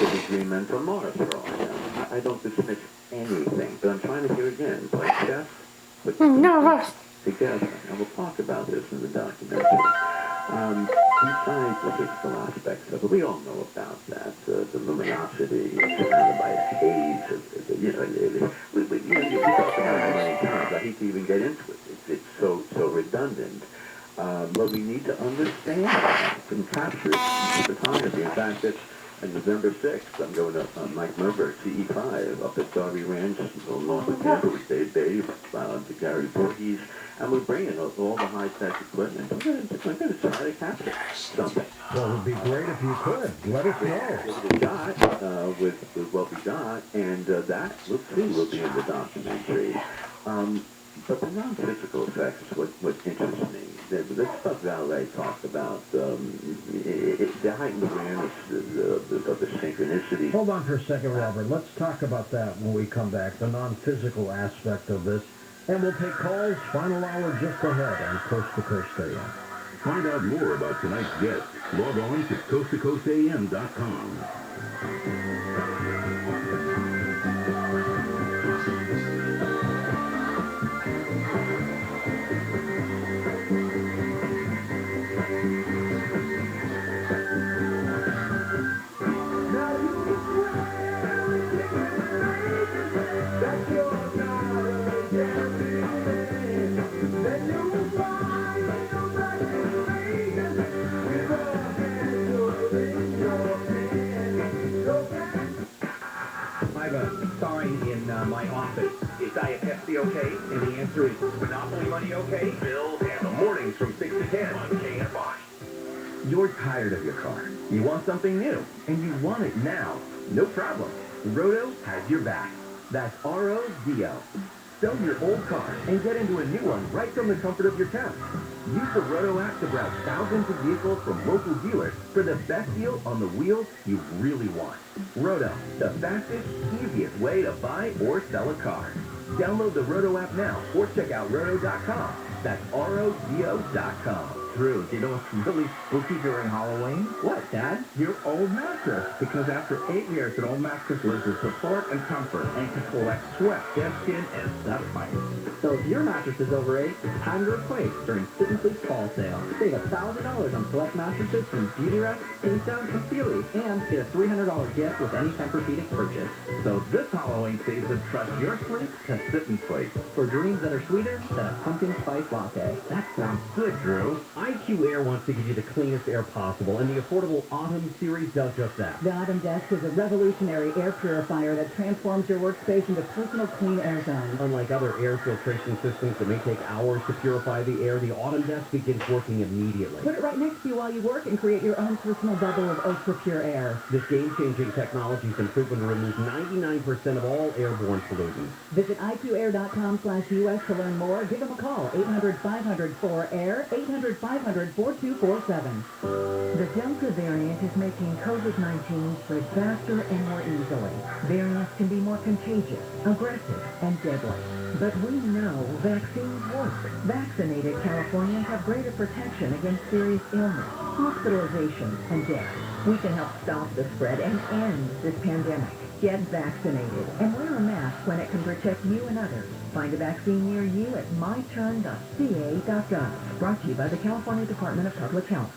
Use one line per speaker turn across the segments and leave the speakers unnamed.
could be green men from Mars for all I know. I don't dismiss anything, but I'm trying to hear again. Play chess, put together, and we'll talk about this in the documentary. Besides the physical aspects of it, we all know about that. The luminosity, surrounded by haze. You talk about it many times. I hate to even get into it. It's so redundant. But we need to understand that and capture photography. In fact, that's on November 6th, I'm going to Mike Merber, CE5, up at Darby Ranch, north of Tampa with Dave Bay, to Gary Voorhees, and we're bringing all the high-tech equipment. We're going to try to capture something.
Well, it would be great if you could. Let us know.
With what we got, with what we got, and that, we'll see, will be in the documentary. But the non-physical effects is what interests me. The stuff Valet talked about, the heightened awareness of the synchronicity.
Hold on for a second, Robert. Let's talk about that when we come back, the non-physical aspect of this. And we'll take calls, final hour just ahead on Coast to Coast AM.
Find out more about tonight's guest. Log on to coasttocoastam.com.
My office. Is Diet Pepsi okay? And the answer is Monopoly Money okay? Bill and the mornings from 6 to 10 on KFI. You're tired of your car. You want something new, and you want it now. No problem. Roto has your back. That's R-O-D-O. Sell your old car and get into a new one right from the comfort of your couch. Use the Roto app to browse thousands of vehicles from local dealers for the best deal on the wheels you really want. Roto, the fastest, easiest way to buy or sell a car. Download the Roto app now or check out roto.com. That's R-O-D-O.com. Drew, do you know what's really spooky during Halloween? What, Dad? Your old mattress. Because after 8 years, an old mattress loses support and comfort and can collect sweat, dead skin, and dust mites. So if your mattress is over 8, it's time to replace during Sit and Sleep's fall sale. Save $1,000 on select mattresses from Beauty Rest, Kingstone, and Sealy, and get a $300 gift with any Tempur-Pedic purchase. So this Halloween season, trust your sleep to Sit and Sleep. For dreams that are sweeter than a pumpkin spice latte. That sounds good, Drew. IQ Air wants to give you the cleanest air possible, and the affordable Autumn series does just that.
The Autumn Desk is a revolutionary air purifier that transforms your workspace into personal clean air zone.
Unlike other air filtration systems that may take hours to purify the air, the Autumn Desk begins working immediately.
Put it right next to you while you work and create your own personal bubble of ultra-pure air.
This game-changing technology has been proven to remove 99% of all airborne pollutants.
Visit iqair.com/US to learn more. Give them a call, 800-500-4AIR, 800-500-4247. The Delta variant is making COVID-19 spread faster and more easily. Variants can be more contagious, aggressive, and deadly. But we know vaccines work. Vaccinated Californians have greater protection against serious illness, hospitalization, and death. We can help stop the spread and end this pandemic. Get vaccinated and wear a mask when it can protect you and others. Find a vaccine near you at myturn.ca.gov. Brought to you by the California Department of Public Health.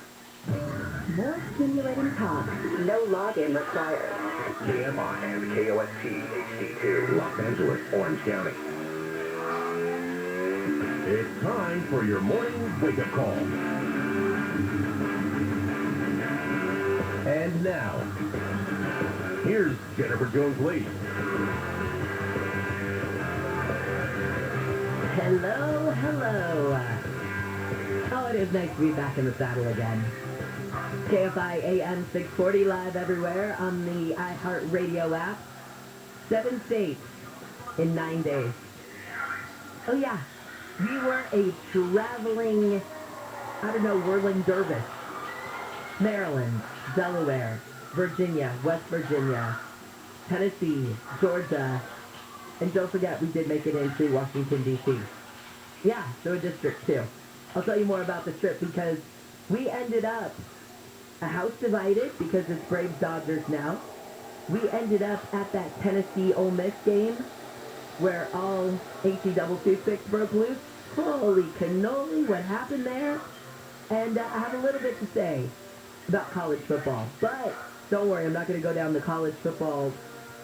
More stimulating talk. No login required.
KMI and KOST HD2, Los Angeles, Orange County.
It's time for your morning wake-up call. And now, here's Jennifer Jones-Lee.
Hello, hello.
Oh, it is nice to be back in the saddle again. KFI AM 640 live everywhere on the iHeartRadio app. 7 states in 9 days. Oh yeah, we were a traveling, whirling dervish. Maryland, Delaware, Virginia, West Virginia, Tennessee, Georgia, and don't forget we did make it into Washington, D.C. Yeah, so a district too. I'll tell you more about the trip because we ended up a house divided because it's Braves Dodgers now. we ended up at that Tennessee Ole Miss game where all AC double toothpicks broke loose. Holy cannoli, what happened there? And I have a little bit to say about college football. But don't worry, I'm not going to go down the college football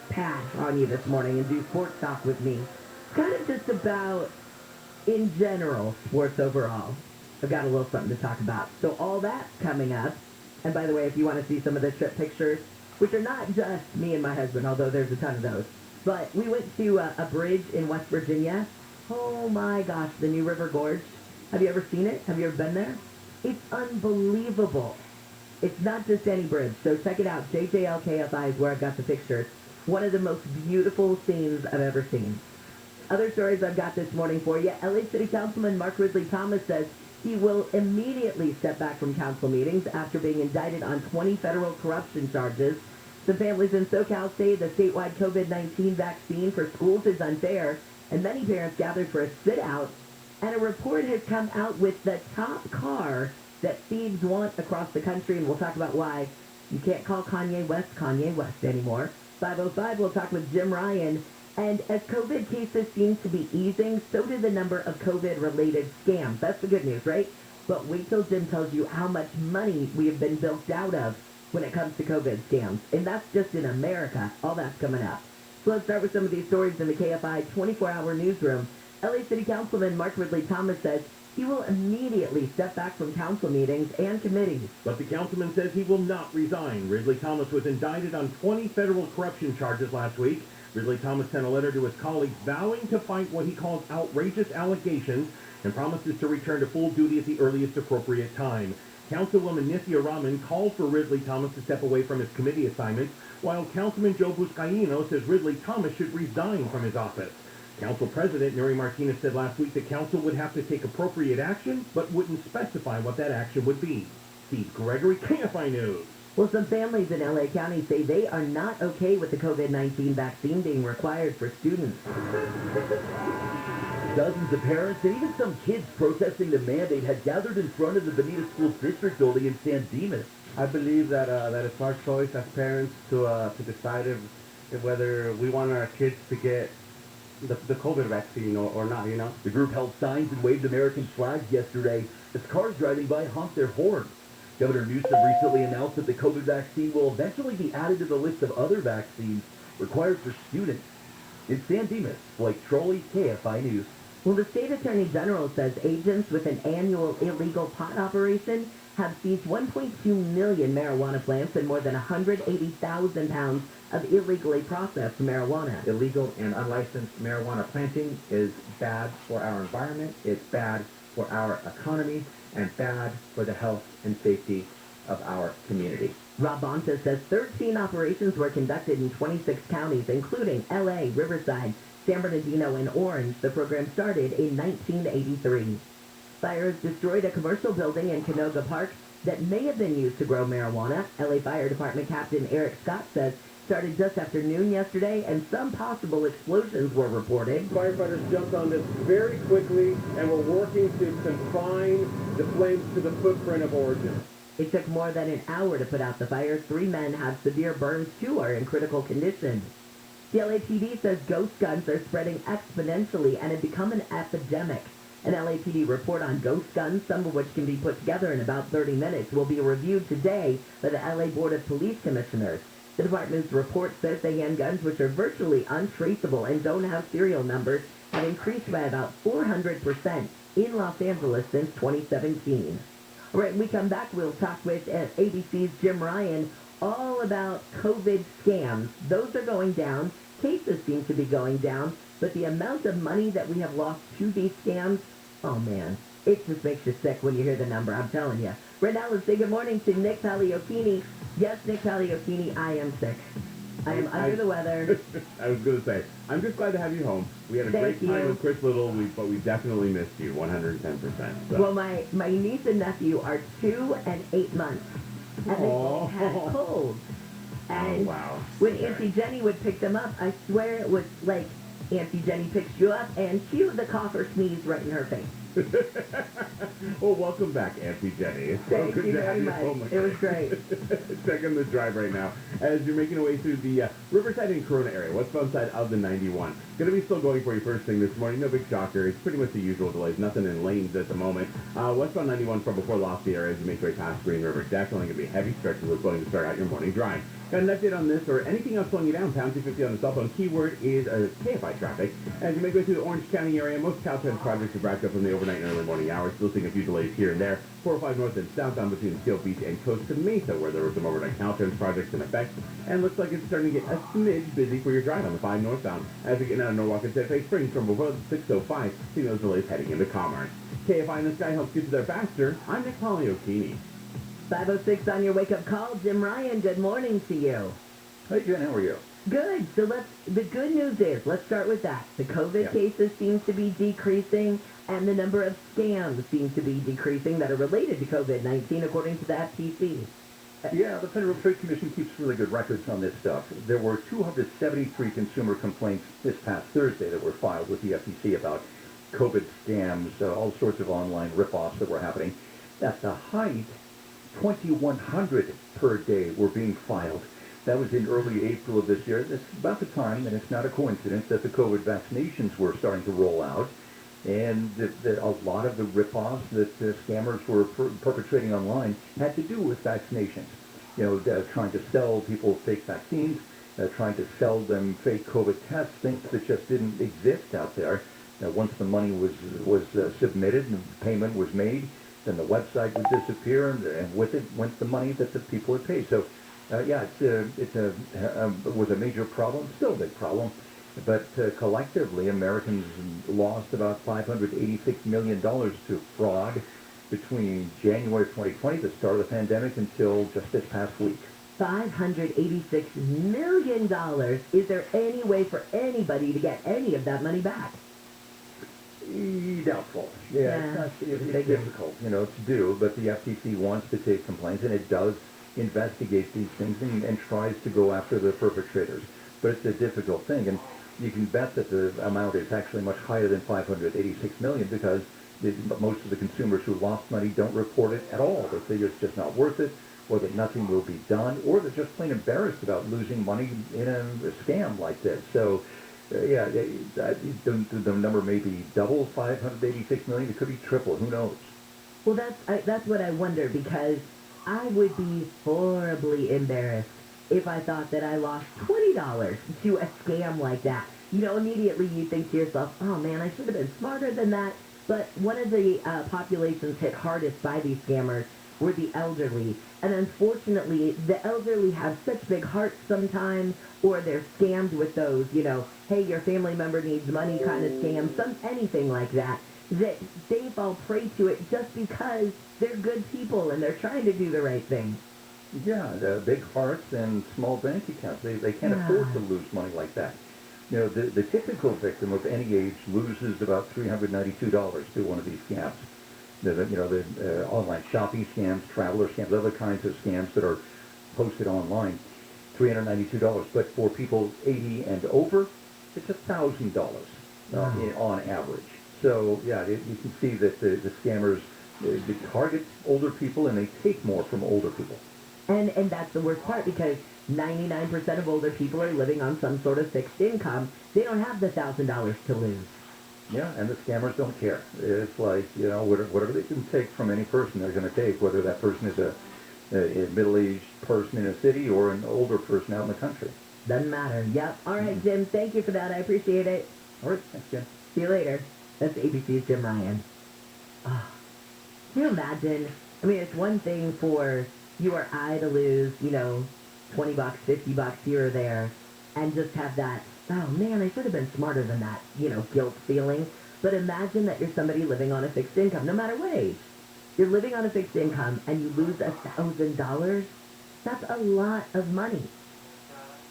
path on you this morning and do sports talk with me. It's kind of just about, in general, sports overall. I've got a little something to talk about. So all that's coming up. And by the way, if you want to see some of the trip pictures, which are not just me and my husband, although there's a ton of those. But we went to a bridge in West Virginia. Oh my gosh, the New River Gorge. Have you ever seen it? Have you ever been there? It's unbelievable. It's not just any bridge, so check it out. JJL KFI is where I've got the pictures. One of the most beautiful scenes I've ever seen. Other stories I've got this morning for you. LA City Councilman Mark Ridley Thomas says he will immediately step back from council meetings after being indicted on 20 federal corruption charges. Some families in SoCal say the statewide COVID-19 vaccine for schools is unfair, and many parents gathered for a sit-out. And a report has come out with the top car that thieves want across the country, and we'll talk about why. You can't call Kanye West anymore. 5:05, we'll talk with Jim Ryan. And as COVID cases seem to be easing, so do the number of COVID-related scams. That's the good news, right? But wait till Jim tells you how much money we have been bilked out of when it comes to COVID scams. And that's just in America. All that's coming up. So let's start with some of these stories in the KFI 24-hour newsroom. LA City Councilman Mark Ridley Thomas says he will immediately step back from council meetings and committees.
But the councilman says he will not resign. Ridley Thomas was indicted on 20 federal corruption charges last week. Ridley Thomas sent a letter to his colleagues vowing to fight what he calls outrageous allegations and promises to return to full duty at the earliest appropriate time. Councilwoman Nithya Raman called for Ridley Thomas to step away from his committee assignments, while Councilman Joe Buscaino says Ridley Thomas should resign from his office. Council President Nuri Martinez said last week the council would have to take appropriate action, but wouldn't specify what that action would be. Steve Gregory, KFI News.
Well, some families in LA County say they are not okay with the COVID-19 vaccine being required for students.
Dozens of parents and even some kids protesting the mandate had gathered in front of the Bonita School District building in San Dimas.
I believe that it's our choice as parents to decide if whether we want our kids to get the COVID vaccine or not, you know.
The group held signs and waved American flags yesterday as cars driving by honked their horns. Governor Newsom recently announced that the COVID vaccine will eventually be added to the list of other vaccines required for students. In San Dimas, Blake Trolley, KFI News.
Well, the state attorney general says agents with an annual illegal pot operation have seized 1.2 million marijuana plants and more than 180,000 pounds of illegally processed marijuana.
Illegal and unlicensed marijuana planting is bad for our environment, it's bad for our economy, and bad for the health and safety of our community.
Rob Bonta says 13 operations were conducted in 26 counties, including L.A., Riverside, San Bernardino, and Orange. The program started in 1983. Fires destroyed a commercial building in Canoga Park that may have been used to grow marijuana. L.A. Fire Department Captain Eric Scott says started just after noon yesterday, and some possible explosions were reported.
Firefighters jumped on this very quickly and were working to confine the flames to the footprint of origin.
It took more than an hour to put out the fire. 3 men have severe burns. 2 are in critical condition. The LAPD says ghost guns are spreading exponentially and have become an epidemic. An LAPD report on ghost guns, some of which can be put together in about 30 minutes, will be reviewed today by the LA Board of Police Commissioners. The department's report says the handguns, which are virtually untraceable and don't have serial numbers, have increased by about 400% in Los Angeles since 2017. All right, when we come back, we'll talk with ABC's Jim Ryan all about COVID scams. Those are going down. Cases seem to be going down. But the amount of money that we have lost to these scams, oh man, it just makes you sick when you hear the number, I'm telling you. Right now, let's say good morning to Nick Pagliocchini. Yes, Nick Pagliocchini, I am sick. I am under the weather.
I was going to say, I'm just glad to have you home. We had a great time with Chris Little, but we definitely missed you 110%. So.
Well, my niece and nephew are 2 and 8 months, and they both had colds. And when Auntie Jenny would pick them up, I swear it was like Auntie Jenny picks you up and cue the cough or sneeze right in her face.
Well, welcome back, Auntie Jenny. It's so
Thank
good
you
to
very
have
much.
home.
It was great.
Checking the drive right now as you're making your way through the Riverside and Corona area, westbound side of the 91. Going to be still going for you first thing this morning. No big shocker. It's pretty much the usual delays. Nothing in lanes at the moment. Westbound 91 from before Lofty area as you make your way past Green River. Definitely going to be heavy stretches that's going to start out your morning drive. Got an update on this or anything else slowing you down? Pound 250 on the cell phone. Keyword is KFI traffic. As you make your way through the Orange County area, most Caltrans projects have wrapped up from the overnight and early morning hours. Still seeing a few delays here and there. 405 north and southbound between Steel Beach and Costa Mesa, where there were some overnight Caltrans projects in effect. And looks like it's starting to get a smidge busy for your drive on the 5 northbound. As we get out of Norwalk and Santa Fe Springs from before 605, seeing those delays heading into Commerce. KFI in the Sky helps get you there faster. I'm Nick Poliokini.
5:06 on your wake-up call. Jim Ryan, good morning to you.
Hey, Jen, how are you?
Good. So the good news is, let's start with that. The COVID cases seem to be decreasing, and the number of scams seems to be decreasing that are related to COVID-19, according to the FTC.
Yeah, the Federal Trade Commission keeps really good records on this stuff. There were 273 consumer complaints this past Thursday that were filed with the FTC about COVID scams, all sorts of online rip-offs that were happening. At the height, 2,100 per day were being filed. That was in early April of this year. That's about the time, and it's not a coincidence, that the COVID vaccinations were starting to roll out, and that a lot of the rip-offs that scammers were perpetrating online had to do with vaccinations. You know, trying to sell people fake vaccines, trying to sell them fake COVID tests, things that just didn't exist out there. Once the money was submitted and payment was made, then the website would disappear, and with it went the money that the people had paid. So, yeah, it was a major problem, still a big problem. But collectively, Americans lost about $586 million to fraud between January 2020, the start of the pandemic, until just this past week.
$586 million. Is there any way for anybody to get any of that money back?
Doubtful. Yeah, it's difficult, to do, but the FTC wants to take complaints, and it does investigate these things and tries to go after the perpetrators. But it's a difficult thing, and you can bet that the amount is actually much higher than $586 million because most of the consumers who lost money don't report it at all. They figure it's just not worth it, or that nothing will be done, or they're just plain embarrassed about losing money in a scam like this. So, yeah, the number may be double 586 million. It could be triple. Who knows?
Well, that's what I wonder, because I would be horribly embarrassed if I thought that I lost $20 to a scam like that. Immediately you think to yourself, oh man, I should have been smarter than that. But one of the populations hit hardest by these scammers were the elderly. And unfortunately, the elderly have such big hearts sometimes, or they're scammed with those, hey, your family member needs money kind of scam, anything like that, that they fall prey to it just because they're good people and they're trying to do the right thing.
Yeah, the big hearts and small bank accounts. They can't afford to lose money like that. The typical victim of any age loses about $392 to one of these scams. The online shopping scams, traveler scams, other kinds of scams that are posted online, $392. But for people 80 and over, it's $1,000 on average. So, yeah, you can see that the scammers they target older people, and they take more from older people.
And that's the worst part, because 99% of older people are living on some sort of fixed income. They don't have the $1,000 to lose.
Yeah, and the scammers don't care. It's like, whatever they can take from any person, they're going to take, whether that person is a middle-aged person in a city or an older person out in the country.
Doesn't matter. Yep. All right, Jim, thank you for that. I appreciate it.
All right, thanks, Jim.
See you later. That's ABC's Jim Ryan. Oh, can you imagine? I mean, it's one thing for you or I to lose, $20, $50 here or there, and just have that, oh man, I should have been smarter than that, guilt feeling. But imagine that you're somebody living on a fixed income, no matter what age. You're living on a fixed income and you lose $1,000. That's a lot of money.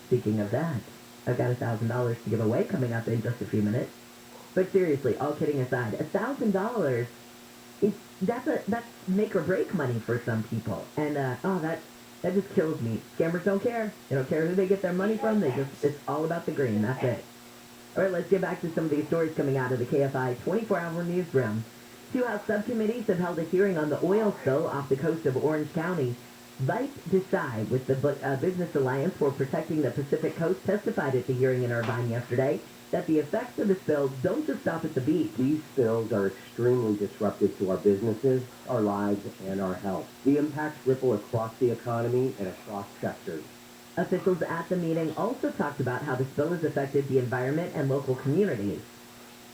Speaking of that, I've got $1,000 to give away coming up in just a few minutes. But seriously, all kidding aside, $1,000, that's make or break money for some people. And, that just kills me. Scammers don't care. They don't care who they get their money from. It's all about the green. That's it. All right, let's get back to some of these stories coming out of the KFI 24-hour newsroom. Two House subcommittees have held a hearing on the oil spill off the coast of Orange County. Vice Decide, with the Business Alliance for Protecting the Pacific Coast, testified at the hearing in Irvine yesterday that the effects of the spill don't just stop at the beach.
These spills are extremely disruptive to our businesses, our lives, and our health. The impacts ripple across the economy and across sectors.
Officials at the meeting also talked about how the spill has affected the environment and local communities.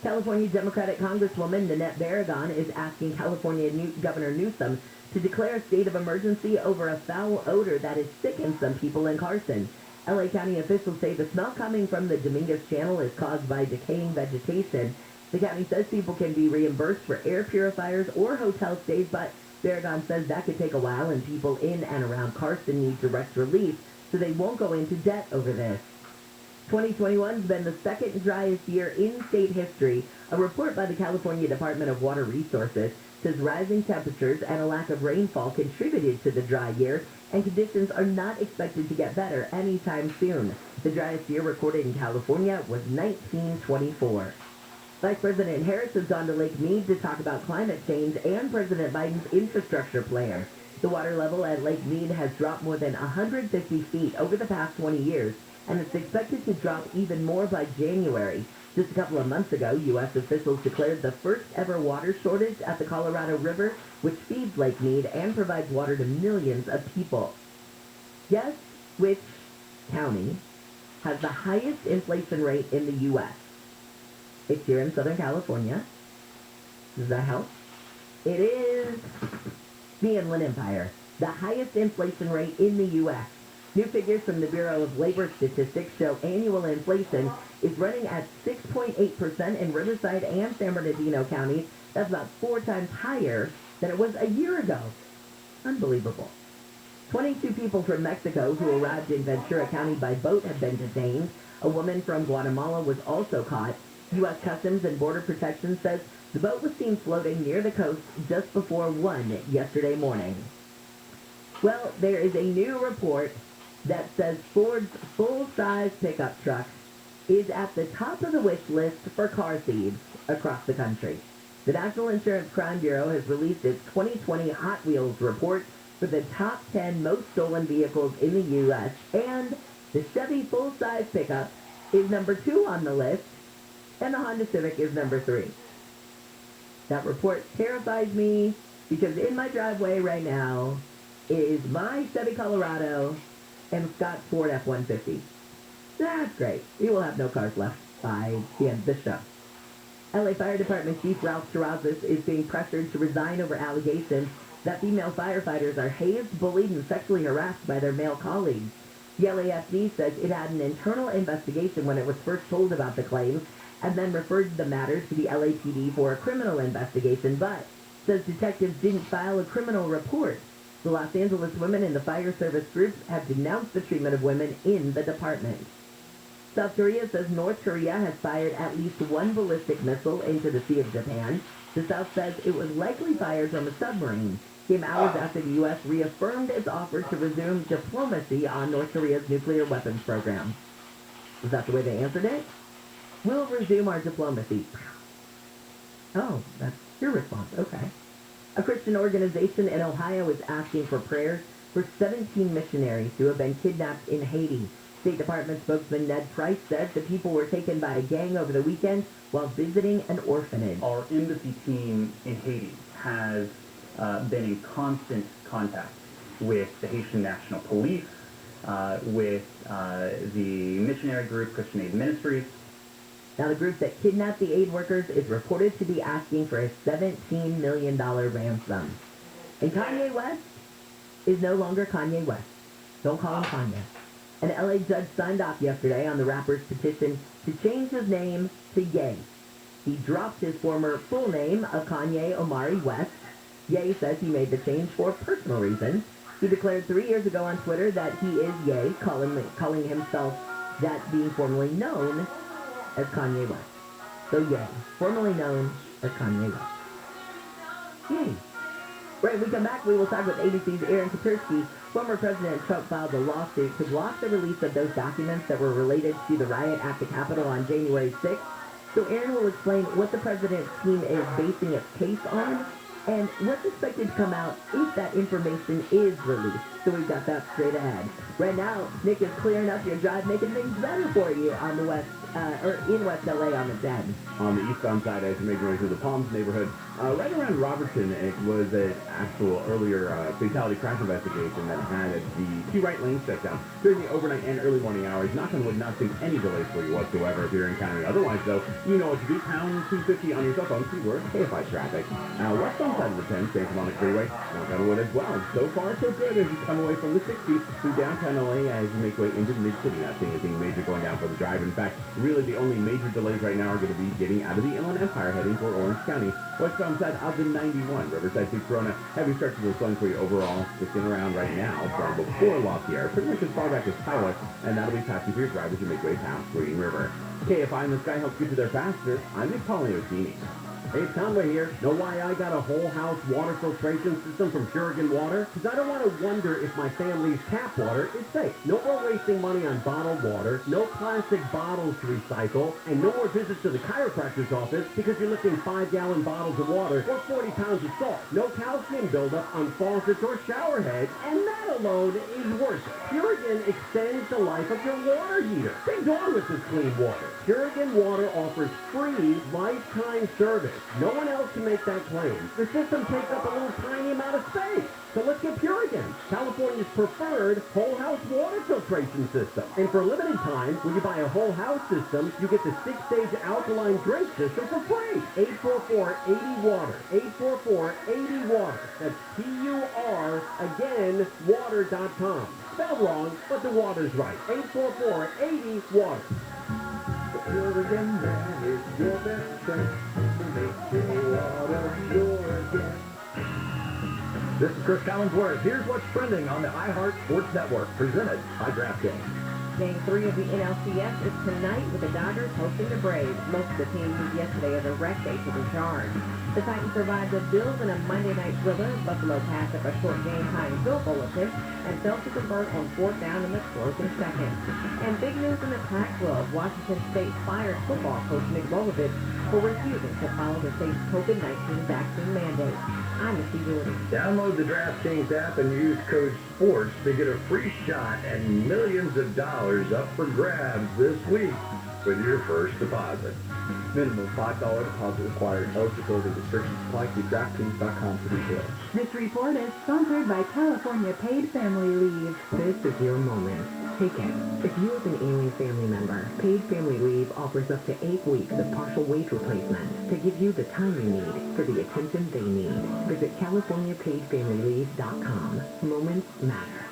California Democratic Congresswoman Nanette Barragan is asking California Governor Newsom to declare a state of emergency over a foul odor that has sickened some people in Carson. LA County officials say the smell coming from the Dominguez Channel is caused by decaying vegetation. The county says people can be reimbursed for air purifiers or hotel stays, but Barragan says that could take a while and people in and around Carson need direct relief, so they won't go into debt over this. 2021's been the second driest year in state history. A report by the California Department of Water Resources says rising temperatures and a lack of rainfall contributed to the dry year, and conditions are not expected to get better anytime soon. The driest year recorded in California was 1924. Vice President Harris has gone to Lake Mead to talk about climate change and President Biden's infrastructure plan. The water level at Lake Mead has dropped more than 150 feet over the past 20 years, and it's expected to drop even more by January. Just a couple of months ago, U.S. officials declared the first ever water shortage at the Colorado River, which feeds Lake Mead and provides water to millions of people. Guess which county has the highest inflation rate in the U.S.? It's here in Southern California. Does that help? It is the Inland Empire, the highest inflation rate in the U.S. New figures from the Bureau of Labor Statistics show annual inflation is running at 6.8% in Riverside and San Bernardino counties. That's about 4 times higher than it was a year ago. Unbelievable. 22 people from Mexico who arrived in Ventura County by boat have been detained. A woman from Guatemala was also caught. U.S. Customs and Border Protection says the boat was seen floating near the coast just before 1 yesterday morning. Well, there is a new report that says Ford's full-size pickup truck is at the top of the wish list for car thieves across the country. The National Insurance Crime Bureau has released its 2020 Hot Wheels report for the top 10 most stolen vehicles in the U.S., and the Chevy full-size pickup is number 2 on the list, and the Honda Civic is number 3. That report terrifies me because in my driveway right now is my Chevy Colorado and Scott's Ford F-150. That's great. We will have no cars left by the end of the show. LA Fire Department Chief Ralph Terrazas is being pressured to resign over allegations that female firefighters are hazed, bullied, and sexually harassed by their male colleagues. The LAFD says it had an internal investigation when it was first told about the claims, and then referred the matter to the LAPD for a criminal investigation, but says detectives didn't file a criminal report. The Los Angeles women in the fire service groups have denounced the treatment of women in the department. South Korea says North Korea has fired at least 1 ballistic missile into the Sea of Japan. The South says it was likely fired from a submarine. Came hours after the U.S. reaffirmed its offer to resume diplomacy on North Korea's nuclear weapons program. Is that the way they answered it? We'll resume our diplomacy. Oh, that's your response. Okay. A Christian organization in Ohio is asking for prayers for 17 missionaries who have been kidnapped in Haiti. State Department spokesman Ned Price said the people were taken by a gang over the weekend while visiting an orphanage.
Our embassy team in Haiti has been in constant contact with the Haitian National Police, with the missionary group Christian Aid Ministries.
Now, the group that kidnapped the aid workers is reported to be asking for a $17 million ransom. And Kanye West is no longer Kanye West. Don't call him Kanye. An LA judge signed off yesterday on the rapper's petition to change his name to Ye. He dropped his former full name of Kanye Omari West. Ye says he made the change for personal reasons. He declared 3 years ago on Twitter that he is Ye, calling himself that, being formerly known as Kanye West. So Ye, formerly known as Kanye West. Yay. When we come back, we will talk with ABC's Aaron Katersky. Former President Trump filed a lawsuit to block the release of those documents that were related to the riot at the Capitol on January 6th. So Aaron will explain what the president's team is basing its case on and what's expected to come out if that information is released. So we've got that straight ahead. Right now, Nick is clearing up your drive, making things better for you on the west, or in West LA on the 10.
On the eastbound side, as you make your way through the Palms neighborhood, right around Robertson, it was an actual earlier fatality crash investigation that had the two right lanes shut down during the overnight and early morning hours. Knock on wood, not seeing any delays for you whatsoever if you're encountering. Otherwise, though, you know what to do. Pound 250 on your cell phone, keyword KFI traffic. Westbound side of the 10, staying from on the freeway, knock on wood as well. So far, so good as you come away from the 60 through downtown LA as you make your way into the mid-city. Not seeing anything major going down for the drive. In fact, really the only major delays right now are going to be getting out of the Inland Empire heading for Orange County. Westbound side of the 91, Riverside to Corona. Heavy stretches of slowing for you overall. Sticking around right now from before Lafayette, pretty much as far back as Tyler, and that'll be passing for your drive as you make your way past Green River. KFI in the Sky helps get you there faster. I'm Nick Pagliocini.
Hey, Conway here. Know why I got a whole house water filtration system from Purigan Water? Because I don't want to wonder if my family's tap water is safe. No more wasting money on bottled water, no plastic bottles to recycle, and no more visits to the chiropractor's office because you're lifting 5-gallon bottles of water or 40 pounds of salt. No calcium buildup on faucets or shower heads, and that alone is worth it. Purigan extends the life of your water heater. Big dog with this clean water. Purigan Water offers free lifetime service. No one else can make that claim. The system takes up a little tiny amount of space. So let's get Purigan, California's preferred whole house water filtration system. And for a limited time, when you buy a whole house system, you get the 6-stage alkaline drink system for free. 844-80-WATER. 844-80-WATER. That's P-U-R, again, water.com. Spelled wrong, but the water's right. 844-80-WATER.
Purigan, that is your best friend. Make your water pure again. This is Chris Collinsworth. Here's what's trending on the iHeart Sports Network, presented by DraftKings.
Game 3 of the NLCS is tonight with the Dodgers hosting the Braves. Most of the team used yesterday as a rest day to recharge. The Titans survived the Bills in a Monday night thriller. Buffalo passed up a short game-tying field goal attempt and failed to convert on 4th down in the closing seconds. And big news in the Pac-12. Washington State fired football coach Nick Rolovich for refusing to follow the state's COVID-19 vaccine mandate. I'm Missy Jordan.
Download the DraftKings app and use code SPORTS to get a free shot and millions of dollars up for grabs this week with your first deposit.
Minimum $5 deposit required. Eligibility restrictions apply. See DraftKings.com for details.
This report is sponsored by California Paid Family Leave.
This is your moment. Take it. If you have an ailing family member, Paid Family Leave offers up to 8 weeks of partial wage replacement to give you the time you need for the attention they need. Visit CaliforniaPaidFamilyLeave.com. Moments matter.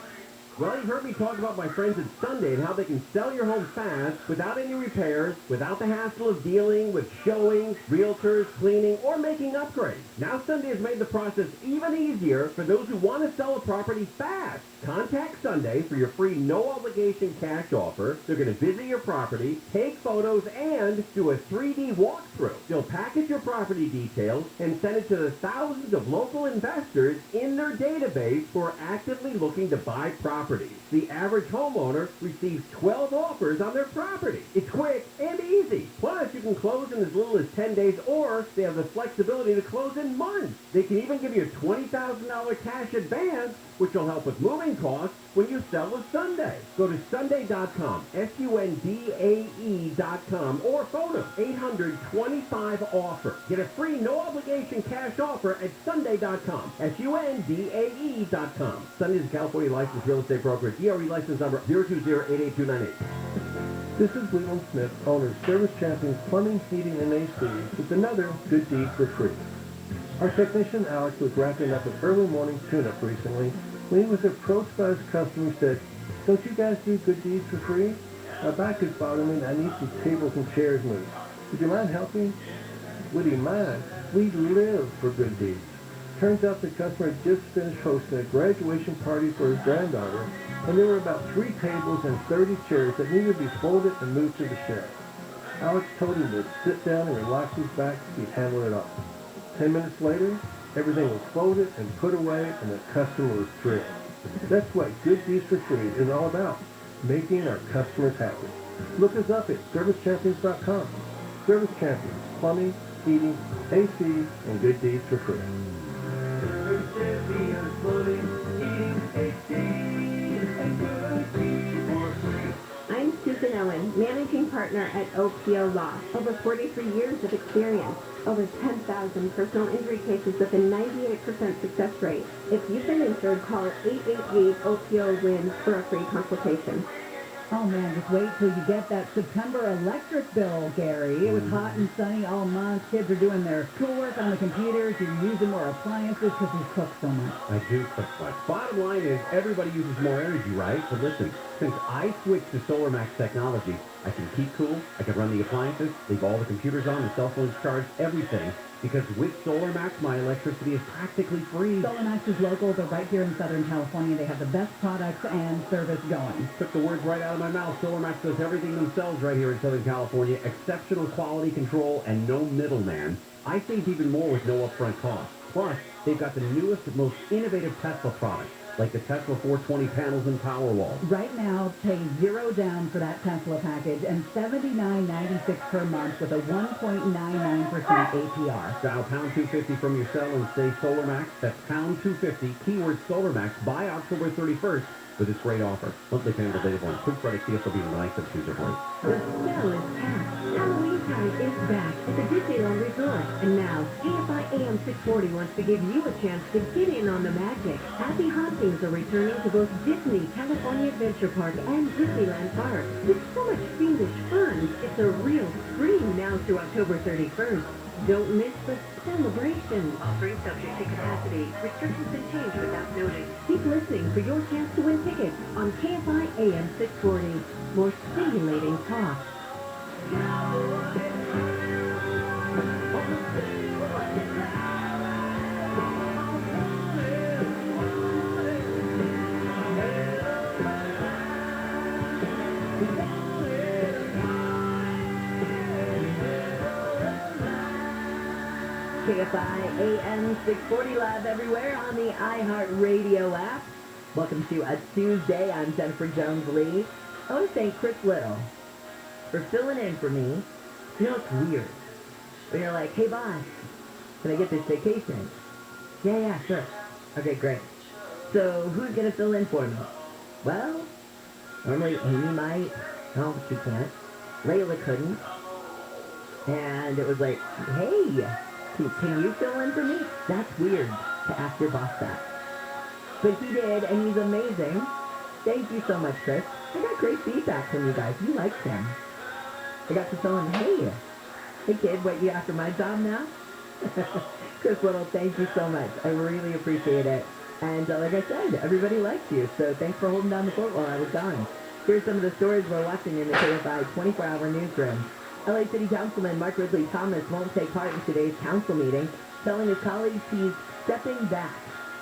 Well, you've heard me talk about my friends at Sunday and how they can sell your home fast without any repairs, without the hassle of dealing with showings, realtors, cleaning, or making upgrades. Now Sunday has made the process even easier for those who want to sell a property fast. Contact Sunday for your free no-obligation cash offer. They're going to visit your property, take photos, and do a 3D walkthrough. They'll package your property details and send it to the thousands of local investors in their database who are actively looking to buy property. The average homeowner receives 12 offers on their property. It's quick and easy. Plus, you can close in as little as 10 days, or they have the flexibility to close in months. They can even give you a $20,000 cash advance, which will help with moving costs when you sell with Sunday. Go to Sunday.com, SUNDAE.com, or phone them, 800-25-OFFER. Get a free no-obligation cash offer at Sunday.com, SUNDAE.com. Sunday is a California licensed real estate broker, DRE license number 020-88298.
This is Leland Smith, owner of Service Champions Plumbing, Heating, and AC, with another good deed for free. Our technician Alex was wrapping up an early morning tune-up recently when he was approached by his customer who said, "Don't you guys do good deeds for free? My back is bothering me and I need some tables and chairs moved. Would you mind helping?" Would he mind? We live for good deeds. Turns out the customer had just finished hosting a graduation party for his granddaughter, and there were about 3 tables and 30 chairs that needed to be folded and moved to the shed. Alex told him to sit down and relax his back. He'd handle it all. 10 minutes later, everything was folded and put away, and the customer was thrilled. That's what Good Deeds for Free is all about, making our customers happy. Look us up at ServiceChampions.com. Service champions, plumbing, heating, AC, and good deeds for free.
I'm Susan Owen, managing partner at OPO Law. Over 43 years of experience. Over 10,000 personal injury cases with a 98% success rate. If you've been injured, call 888-OPO-WIN for a free consultation.
Oh man, just wait till you get that September electric bill, Gary. It was hot and sunny all month. Kids are doing their schoolwork on the computers. You're using more appliances because we cook so much.
I do cook much. Bottom line is everybody uses more energy, right? But listen, since I switched to SolarMax technology, I can keep cool, I can run the appliances, leave all the computers on, the cell phones charged, everything. Because with SolarMax, my electricity is practically free.
SolarMax is local. They're right here in Southern California. They have the best products and service going.
Took the words right out of my mouth. SolarMax does everything themselves right here in Southern California. Exceptional quality control and no middleman. I save even more with no upfront cost. Plus, they've got the newest, most innovative Tesla products, like the Tesla 420 panels and Powerwall.
Right now, pay $0 down for that Tesla package and $79.96 per month with a 1.99% APR.
Dial pound 250 from your cell and say SolarMax. That's pound 250, keyword SolarMax, by October 31st with this great offer. Monthly payment available on Quick Credit. CF will be a nice and choose your point.
The snow is past. Halloween time is back at the Disneyland Resort. And now, KFI AM 640 wants to give you a chance to get in on the magic. Happy Hauntings are returning to both Disney California Adventure Park and Disneyland Park. With so much fiendish fun, it's a real scream now through October 31st. Don't miss the celebration. Offering subject to capacity. Restrictions can change without notice. Keep listening for your chance to win tickets on KFI AM 640. More stimulating talk.
KFI AM 640 live everywhere on the iHeartRadio app. Welcome to a Tuesday. I'm Jennifer Jones-Lee. I want to thank Chris Little for filling in for me. You know, it's weird when you're like, hey, boss, can I get this vacation? Yeah, sure. Okay, great. So who's going to fill in for me? Well, normally Amy might. No, she can't. Layla couldn't. And it was like, hey, can you fill in for me? That's weird to ask your boss that. But he did, and he's amazing. Thank you so much, Chris. I got great feedback from you guys. You liked him. I got to tell him, hey kid, what, you after my job now? Chris Little, thank you so much. I really appreciate it. And like I said, everybody likes you, so thanks for holding down the fort while I was gone. Here's some of the stories we're watching in the KFI 24-hour newsroom. LA City Councilman Mark Ridley Thomas won't take part in today's council meeting, telling his colleagues he's stepping back.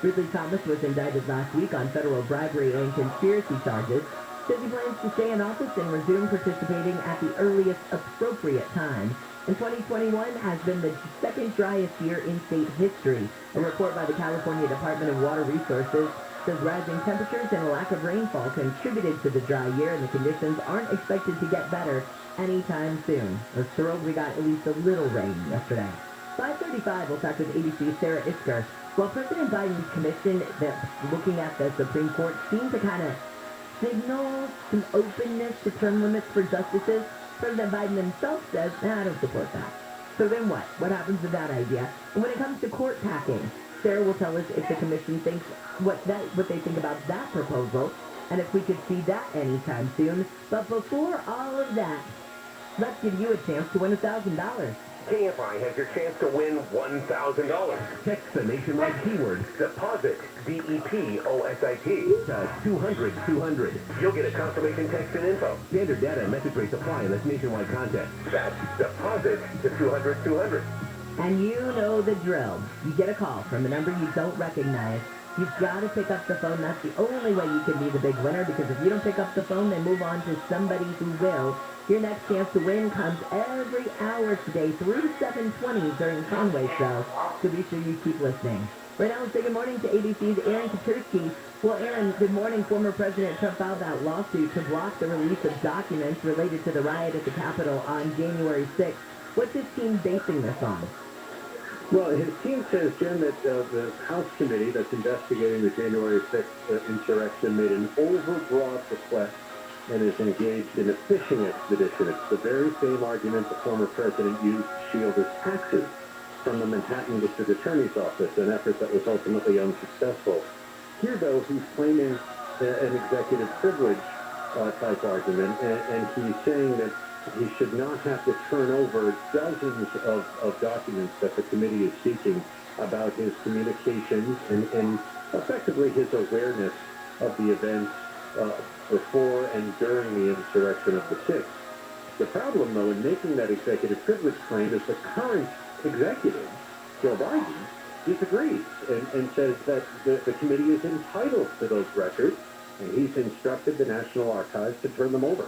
Ridley Thomas was indicted last week on federal bribery and conspiracy charges. Says he plans to stay in office and resume participating at the earliest appropriate time. And 2021 has been the second driest year in state history. A report by the California Department of Water Resources says rising temperatures and a lack of rainfall contributed to the dry year, and the conditions aren't expected to get better anytime soon. We're thrilled we got at least a little rain yesterday. 5:35, we'll talk with ABC's Sarah Isker. While President Biden's commission that's looking at the Supreme Court seemed to kind of signal some openness to term limits for justices, President Biden himself says, I don't support that. So then what? What happens with that idea? And when it comes to court packing, Sarah will tell us if the commission thinks what they think about that proposal, and if we could see that anytime soon. But before all of that, let's give you a chance to win $1,000.
KFI has your chance to win $1,000. Text the nationwide keyword DEPOSIT, DEPOSIT, to 200-200. You'll get a confirmation text and info. Standard data and message rates apply in this nationwide contest. That's DEPOSIT to 200-200.
And you know the drill. You get a call from a number you don't recognize. You've got to pick up the phone. That's the only way you can be the big winner, because if you don't pick up the phone, then move on to somebody who will. Your next chance to win comes every hour today through 7:20 during Conway's show, so be sure you keep listening. Right now, let's say good morning to ABC's Aaron Katursky. Well, Aaron, good morning. Former President Trump filed that lawsuit to block the release of documents related to the riot at the Capitol on January 6th. What's his team basing this on?
Well, his team says, Jim, that the House committee that's investigating the January 6th insurrection made an overbroad request and is engaged in a fishing expedition. It's the very same argument the former president used to shield his taxes from the Manhattan District Attorney's Office, an effort that was ultimately unsuccessful. Here, though, he's claiming an executive privilege type argument, and he's saying that he should not have to turn over dozens of documents that the committee is seeking about his communications and effectively his awareness of the events before and during the insurrection of the 6th. The problem, though, in making that executive privilege claim is the current executive, Joe Biden, disagrees and says that the committee is entitled to those records, and he's instructed the National Archives to turn them over.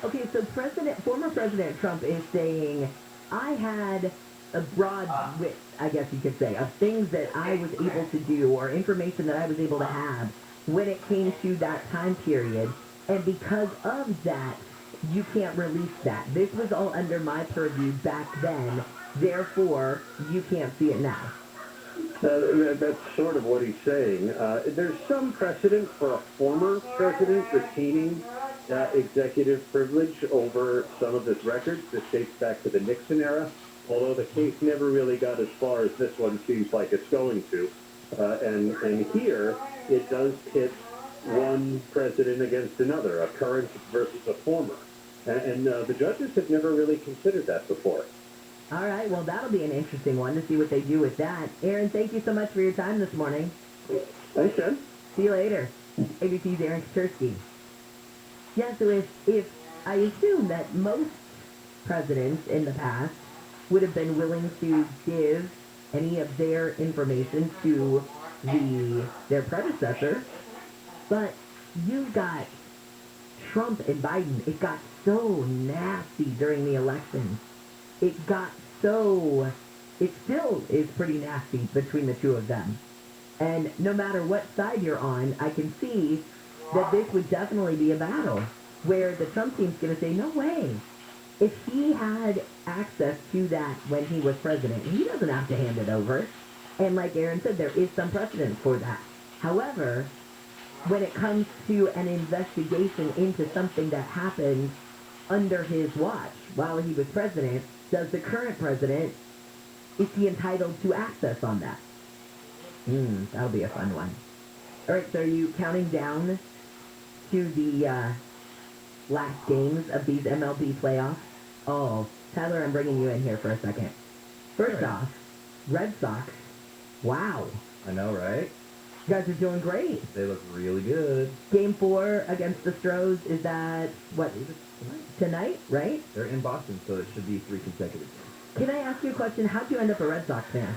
Okay, so former President Trump is saying, I had a broad width, I guess you could say, of things that I was able to do or information that I was able to have when it came to that time period, and because of that, you can't release that. This was all under my purview back then, therefore, you can't see it now.
That's sort of what he's saying. There's some precedent for a former president retaining executive privilege over some of his records. This dates back to the Nixon era, although the case never really got as far as this one seems like it's going to. And here, it does pit one president against another, a current versus a former. And the judges have never really considered that before.
All right, well, that'll be an interesting one to see what they do with that. Aaron, thank you so much for your time this morning.
Thanks, Jen.
See you later. ABC's Aaron Katursky. Yeah, so if I assume that most presidents in the past would have been willing to give any of their information to their predecessor, but you've got Trump and Biden. It got so nasty during the election. It still is pretty nasty between the two of them. And no matter what side you're on, I can see that this would definitely be a battle where the Trump team's going to say, no way. If he had access to that when he was president, he doesn't have to hand it over. And like Aaron said, there is some precedent for that. However, when it comes to an investigation into something that happened under his watch while he was president, does the current president, is he entitled to access on that? That'll be a fun one. All right, so are you counting down to the last games of these MLB playoffs? Oh, Tyler, I'm bringing you in here for a second. First off, Red Sox, wow.
I know, right?
You guys are doing great.
They look really good.
Game 4 against the Stros, is that, what, tonight, right?
They're in Boston, so it should be 3 consecutive games.
Can I ask you a question? How'd you end up a Red Sox fan?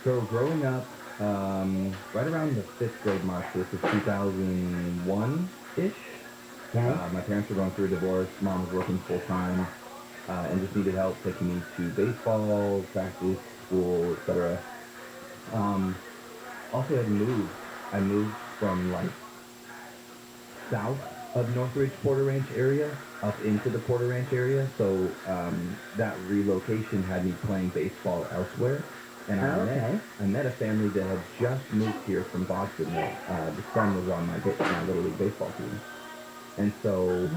So growing up, right around the 5th grade mark, so this is 2001-ish.
Okay.
My parents were going through a divorce. Mom was working full-time and just needed help taking me to baseball, practice, school, etc. Also, I moved from, like, south of Northridge Porter Ranch area up into the Porter Ranch area, so that relocation had me playing baseball elsewhere. And I met a family that had just moved here from Boston. The son was on my Little League baseball team. And so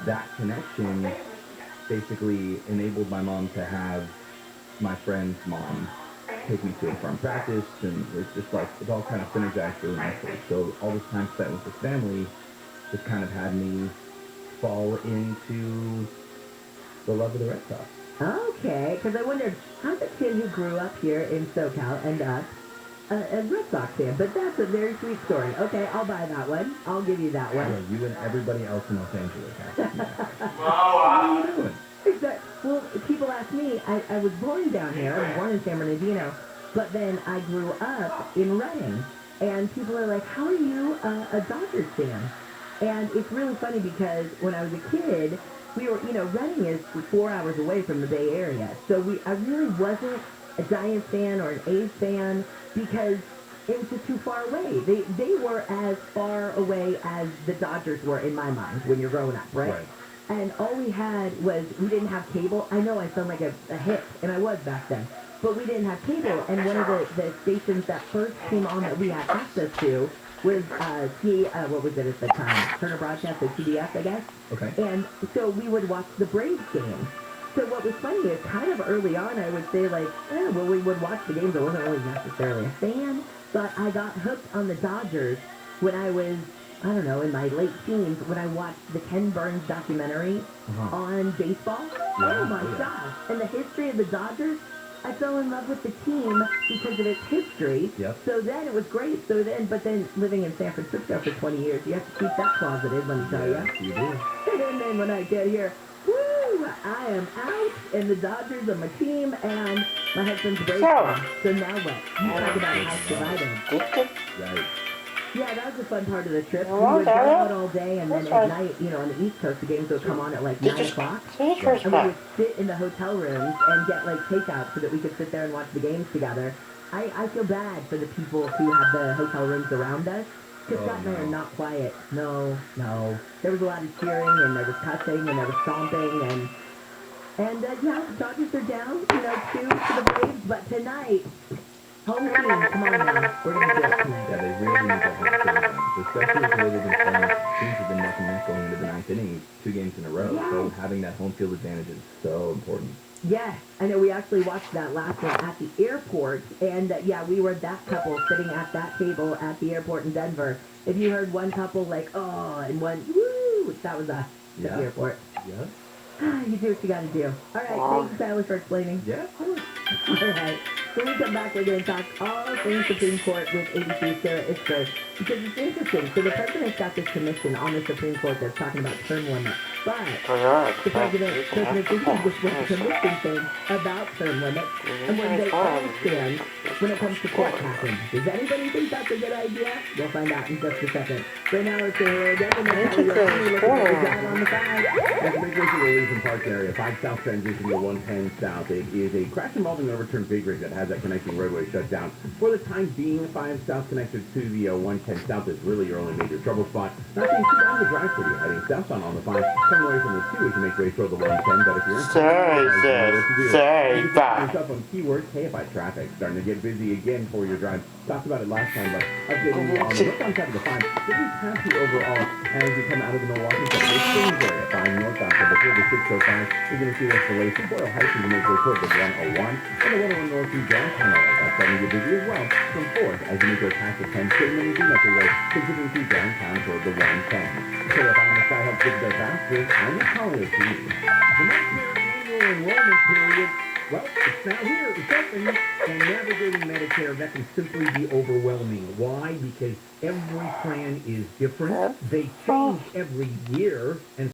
that connection basically enabled my mom to have my friend's mom take me to and from practice, and it's just like, it all kind of synergized really nicely. So all this time spent with this family just kind of had me fall into the love of the Red Sox.
Okay, because I wondered, how's a kid who grew up here in SoCal end up a Red Sox fan? But that's a very sweet story. Okay, I'll buy that one. I'll give you that one.
Yeah, you and everybody else in Los Angeles have to.
What are you doing? Exactly. Well, people ask me, I was born down here. I was born in San Bernardino, but then I grew up in Redding. And people are like, how are you a Dodgers fan? And it's really funny because when I was a kid, we were, Redding is 4 hours away from the Bay Area. So I really wasn't a Giants fan or an A's fan because it was just too far away. They were as far away as the Dodgers were in my mind when you're growing up, right? And all we had was, we didn't have cable. I know I sound like a hip, and I was back then. But we didn't have cable, and one of the stations that first came on that we had access to was, what was it at the time? Turner Broadcast, or TDS, I guess?
Okay.
And so we would watch the Braves game. So what was funny is kind of early on, I would say, like, well, we would watch the games. I wasn't really necessarily a fan, but I got hooked on the Dodgers when I was, I don't know, in my late teens, when I watched the Ken Burns documentary on baseball. Oh my gosh. And the history of the Dodgers, I fell in love with the team because of its history.
Yep.
So then it was great. So then, but then living in San Francisco for 20 years, you have to keep that closeted, let me tell you.
You do.
And then when I get here, woo, I am out, and the Dodgers are my team, and my husband's a Braves fan. So now what? You talk about house divided.
Right.
Yeah, that was the fun part of the trip. We
Oh,
would go
got it?
out all day, and then at night, you know, on the East Coast, the games would come on at like 9 o'clock. And we would sit in the hotel rooms and get like takeout so that we could sit there and watch the games together. I feel bad for the people who have the hotel rooms around us. Because Scott and I are not quiet. No. There was a lot of cheering, and there was cussing, and there was stomping, and yeah, the Dodgers are down, 2 to the Braves, but tonight, home team, come on now, we're going to do it tonight.
Yeah, they really need to have good events, especially with the way they've been playing. Things have been neck and neck going into the ninth inning, 2 games in a row.
Yeah.
So having that home field advantage is so important.
Yes, I know we actually watched that last one at the airport, and yeah, we were that couple sitting at that table at the airport in Denver. If you heard one couple like, oh, and one, woo, that was us at the airport.
Yeah.
You do what you gotta do. All right, thanks, Tyler, for explaining.
Yeah, of course.
All right. When we come back, we're going to talk all things Supreme Court with ABC Sarah Isber, because it's interesting. So the president's got this commission on the Supreme Court that's talking about term limits. But the president, President Bush was what the commission thinks about term limits and where they all stand when it comes to court packing. Does anybody think that's a good idea? We'll find out in just a second. Right now, let's say hello again. And then we're looking at the job on the side.
As we go to the Louisville Park area, 5 South transition to 110 South. It is a crash involving an overturned big rig that has that connecting roadway shut down. For the time being, 5 South connected to the 110 South is really your only major trouble spot. Not being too down the drive for you. Heading southbound on the 5, coming away from the 2 as you make way toward the 110. But if you're in yourself on keywords, KFI traffic starting to get busy again for your drive. Talked about it last time, but updating you on the northbound side of the 5. Didn't pass you overall as you come out of the Milwaukee Springs area. 5 northbound, so before the 605, you're going to see this delay from Boyle Heights as you make way toward the 101. And the 101 north through downtown area. That's starting to get busy as well. From 4th as you make way past the 10, sitting in the Metro Way, continuing through downtown toward the 110. So if I'm on the side, helps get there faster. I'm just calling it to you.
The Medicare annual enrollment period, well, it's now here, it's open, and navigating Medicare, that can simply be overwhelming. Why? Because every plan is different. They change every year, and